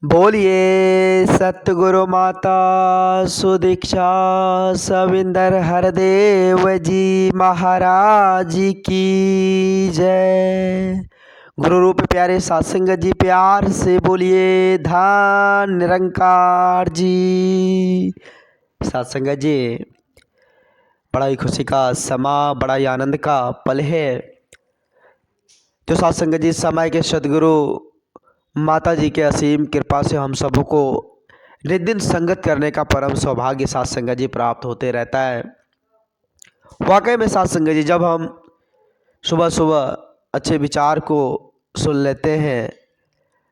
बोलिए सतगुरु माता सुदीक्षा सविंदर हरदेव जी महाराज की जय। गुरु रूप प्यारे सत्संग जी प्यार से बोलिए धन निरंकार जी। सत्संग जी, बड़ा ही खुशी का समा, बड़ा ही आनंद का पल है। तो सत्संग जी, समय के सदगुरु माता जी के असीम कृपा से हम सबको नित दिन संगत करने का परम सौभाग्य सत्संग जी प्राप्त होते रहता है। वाकई में सत्संग जी, जब हम सुबह सुबह अच्छे विचार को सुन लेते हैं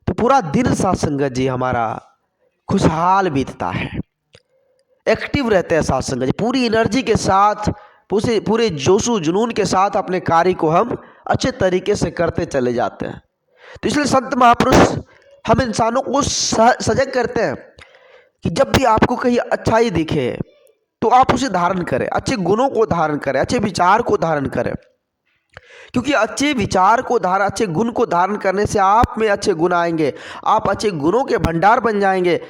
तो पूरा दिन सत्संग जी हमारा खुशहाल बीतता है, एक्टिव रहते हैं सत्संग जी, पूरी एनर्जी के साथ, पूरे जोशो जुनून के साथ अपने कार्य को हम अच्छे तरीके से करते चले जाते हैं। तो इसलिए संत महापुरुष हम इंसानों को सजग करते हैं कि जब भी आपको कहीं अच्छाई दिखे तो आप उसे धारण करें, अच्छे गुणों को धारण करें, अच्छे विचार को धारण करें। क्योंकि अच्छे विचार को अच्छे गुण को धारण करने से आप में अच्छे गुण आएंगे, आप अच्छे गुणों के भंडार बन जाएंगे।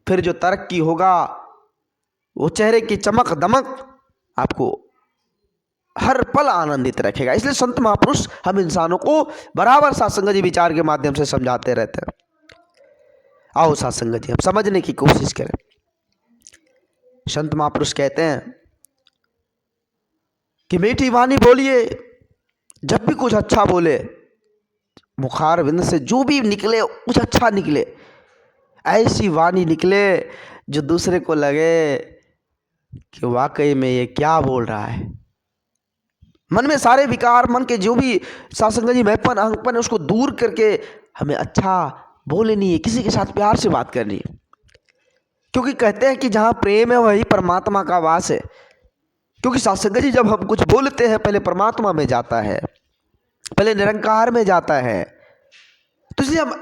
फिर जो तरक्की होगा, वो चेहरे की चमक दमक आपको हर पल आनंदित रखेगा। इसलिए संत महापुरुष हम इंसानों को बराबर सत्संग जी विचार के माध्यम से समझाते रहते हैं। आओ सत्संग जी, हम समझने की कोशिश करें। संत महापुरुष कहते हैं कि मीठी वाणी बोलिए, जब भी कुछ अच्छा बोले, मुखार बिंद से जो भी निकले कुछ अच्छा निकले, ऐसी वाणी निकले जो दूसरे को लगे कि वाकई में ये क्या बोल रहा है। मन में सारे विकार, मन के जो भी सत्संग जी मैपन अंगपन, उसको दूर करके हमें अच्छा बोलनी है, किसी के साथ प्यार से बात करनी है। क्योंकि कहते हैं कि जहाँ प्रेम है वही परमात्मा का वास है। क्योंकि सत्संग जी जब हम कुछ बोलते हैं पहले परमात्मा में जाता है, पहले निरंकार में जाता है। तो इसलिए हम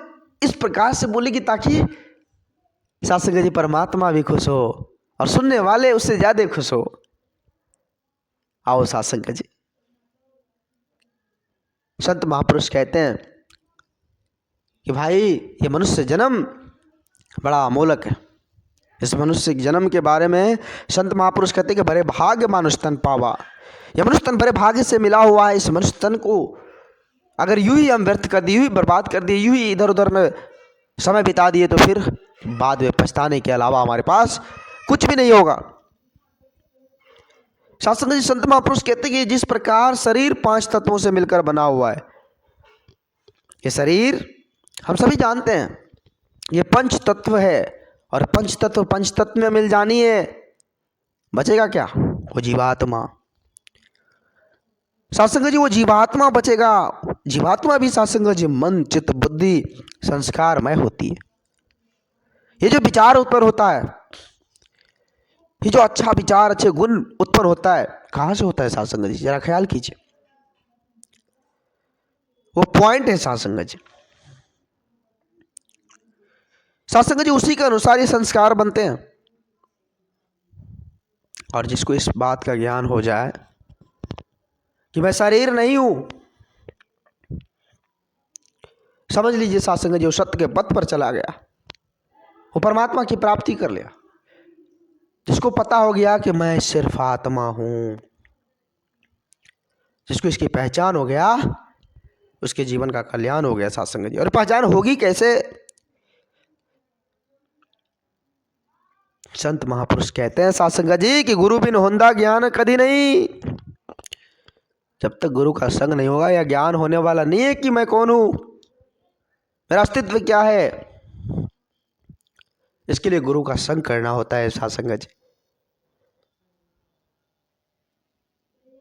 इस प्रकार से बोलेंगे ताकि सत्संग जी परमात्मा भी खुश हो और सुनने वाले उससे ज्यादा खुश हो। आओ सत्संग जी, संत महापुरुष कहते हैं कि भाई ये मनुष्य जन्म बड़ा अमोलक है। इस मनुष्य जन्म के बारे में संत महापुरुष कहते हैं कि बड़े भाग्य मानुष तन पावा। यह मनुष्य तन बड़े भाग्य से मिला हुआ है। इस मनुष्य तन को अगर यूं ही हम व्यर्थ कर दिए, यूं ही बर्बाद कर दिए, यूं ही इधर उधर में समय बिता दिए तो फिर बाद में पछताने के अलावा हमारे पास कुछ भी नहीं होगा। शास्त्र जी संत महापुरुष कहते हैं कि जिस प्रकार शरीर 5 तत्वों से मिलकर बना हुआ है, ये शरीर हम सभी जानते हैं ये 5 तत्व है, और 5 तत्व में मिल जानी है, बचेगा क्या? वो जीवात्मा। सत्संग जी वो जीवात्मा बचेगा। जीवात्मा भी सत्संग जी मन चित्त बुद्धि संस्कारमय होती है। ये जो विचार उत्पन्न होता है, ये जो अच्छा विचार, अच्छे गुण उत्पन्न होता है, कहां से होता है सत्संग जी? जरा ख्याल कीजिए, वो पॉइंट है सत्संग जी। सत्संग जी उसी के अनुसार ये संस्कार बनते हैं। और जिसको इस बात का ज्ञान हो जाए कि मैं शरीर नहीं हूं, समझ लीजिए सत्संग जी वो सत्य के पथ पर चला गया, वो परमात्मा की प्राप्ति कर लिया। जिसको पता हो गया कि मैं सिर्फ आत्मा हूं, जिसको इसकी पहचान हो गया, उसके जीवन का कल्याण हो गया सत्संग जी। और पहचान होगी कैसे? संत महापुरुष कहते हैं सत्संग जी कि गुरु बिन होंदा ज्ञान कभी नहीं। जब तक गुरु का संग नहीं होगा या ज्ञान होने वाला नहीं है कि मैं कौन हूं, मेरा अस्तित्व क्या है। इसके लिए गुरु का संग करना होता है सत्संग जी।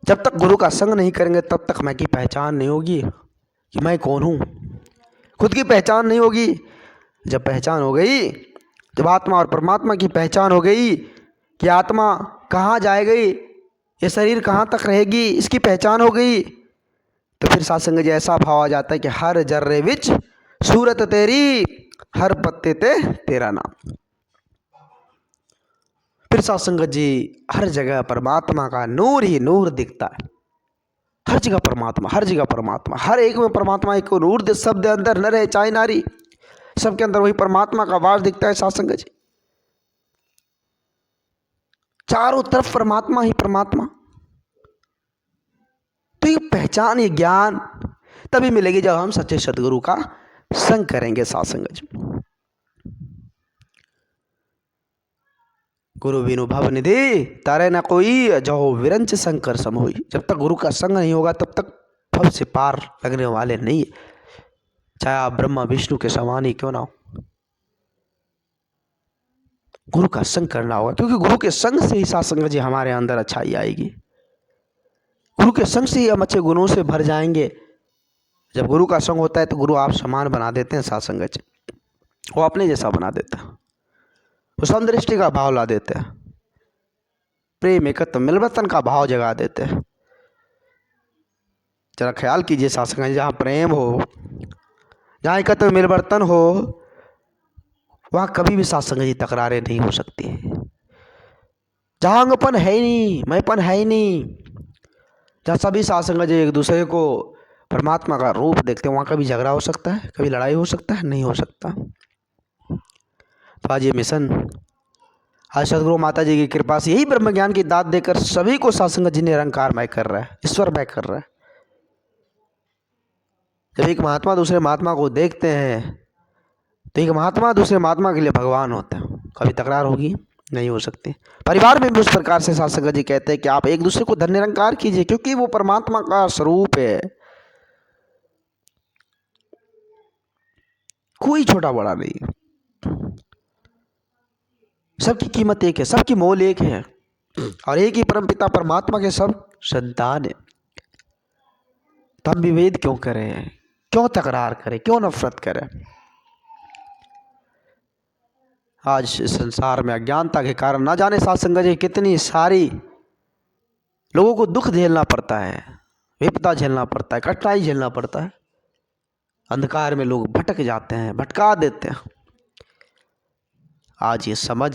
जब तक गुरु का संग नहीं करेंगे तब तक मैं की पहचान नहीं होगी कि मैं कौन हूं, खुद की पहचान नहीं होगी। जब पहचान हो गई, जब आत्मा और परमात्मा की पहचान हो गई कि आत्मा कहाँ जाएगी, ये शरीर कहाँ तक रहेगी, इसकी पहचान हो गई, तो फिर सत्संग जी ऐसा भाव आ जाता है कि हर जर्रे विच सूरत तेरी, हर पत्ते ते तेरा नाम। फिर सत्संग जी हर जगह परमात्मा का नूर ही नूर दिखता है। हर जगह परमात्मा, हर जगह परमात्मा, हर एक में परमात्मा एक नूर दे, शब्द अंदर न रहे चाहे नारी। सबके अंदर वही परमात्मा का वास दिखता है साथ संगत जी। चारों तरफ परमात्मा ही परमात्मा। तो ये पहचान, ये ज्ञान तभी मिलेगी जब हम सच्चे सदगुरु का संग करेंगे साथ संगत जी। गुरु बिनु भव निधि तारे न कोई, जो विरंच शंकर सम होई। जब तक गुरु का संग नहीं होगा तब तक भव से पार लगने वाले नहीं है, चाहे आप ब्रह्मा विष्णु के समान ही क्यों ना हो। गुरु का संग करना होगा, क्योंकि गुरु के संग से ही साथ संगत जी हमारे अंदर अच्छाई आएगी। गुरु के संग से ही हम अच्छे गुणों से भर जाएंगे। जब गुरु का संग होता है तो गुरु आप समान बना देते हैं साथ संगत जी, वो अपने जैसा बना देता है, वो समदृष्टि का भाव ला देते हैं, प्रेम एकत्व मिलवर्तन का भाव जगा देते हैं। जरा ख्याल कीजिए साथ संगत जी, जहाँ प्रेम हो, जहाँ एकत्व मिलवर्तन हो, वहाँ कभी भी साथ संगत जी तकरारें नहीं हो सकती। जहाँ अंगपन है ही नहीं, मैंपन है ही नहीं, जहाँ सभी साथ संगत जी एक दूसरे को परमात्मा का रूप देखते हैं, वहाँ कभी झगड़ा हो सकता है, कभी लड़ाई हो सकता है? नहीं हो सकता। तो आज ये मिशन, आज सदगुरु माता जी की कृपा से यही ब्रह्म ज्ञान की दात देकर सभी को साथ संगत जी निरंकारमय कर रहा है, ईश्वरमय कर रहा है। जब एक महात्मा दूसरे महात्मा को देखते हैं तो एक महात्मा दूसरे महात्मा के लिए भगवान होता है। कभी तकरार होगी? नहीं हो सकती। परिवार में भी उस प्रकार से साथ संगत जी कहते हैं कि आप एक दूसरे को धन निरंकार कीजिए, क्योंकि वो परमात्मा का स्वरूप है। कोई छोटा बड़ा नहीं, सबकी कीमत एक है, सबकी मोल एक है, और एक ही परमपिता परमात्मा के सब संतान है। तो हम विभेद क्यों करें, क्यों तकरार करें, क्यों नफरत करें? आज इस संसार में अज्ञानता के कारण ना जाने साथ संगत जी कितनी सारी लोगों को दुख झेलना पड़ता है, विपदा झेलना पड़ता है, कठिनाई झेलना पड़ता है। अंधकार में लोग भटक जाते हैं, भटका देते हैं। आज ये समझ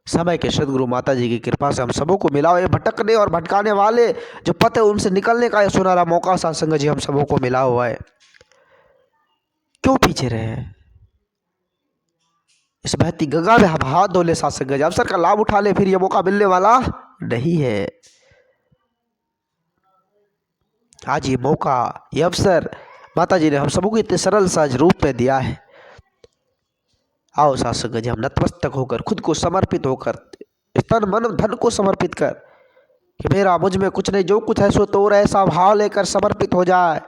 समय के सदगुरु माता जी की कृपा से हम सबों को मिला हो। ये भटकने और भटकाने वाले जो पथ है उनसे निकलने का ये सुनहरा मौका साथ संगत जी हम सबों को मिला हुआ है। क्यों पीछे रहे? इस बहती गंगा में हम हाथ धो ले साथ संगत जी, अवसर का लाभ उठा ले, फिर ये मौका मिलने वाला नहीं है। आज ये मौका, ये अवसर माता जी ने हम सबों को इतने सरल सहज रूप में दिया है। आओ साथ संगत जी हम नतमस्तक होकर, खुद को समर्पित होकर, तन मन धन को समर्पित कर कि मेरा मुझ में कुछ नहीं, जो कुछ है सो तोर, ऐसा भाव लेकर समर्पित हो जाए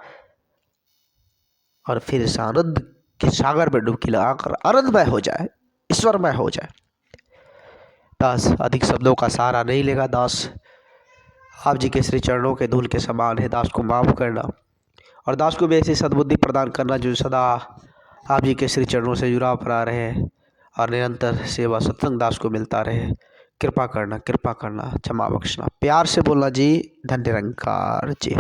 और फिर इस आनंद के सागर में डुबकी लगाकर आनंदमय हो जाए, ईश्वरमय हो जाए। दास अधिक शब्दों का सहारा नहीं लेगा। दास आप जी के श्री चरणों के धूल के समान है। दास को माफ करना और दास को भी ऐसी सद्बुद्धि प्रदान करना जो सदा आप जी के श्री चरणों से जुड़ा पड़ा रहे और निरंतर सेवा सत्संग दास को मिलता रहे। कृपा करना, कृपा करना, क्षमा बख्शना, प्यार से बोलना जी। धन्य निरंकार जी।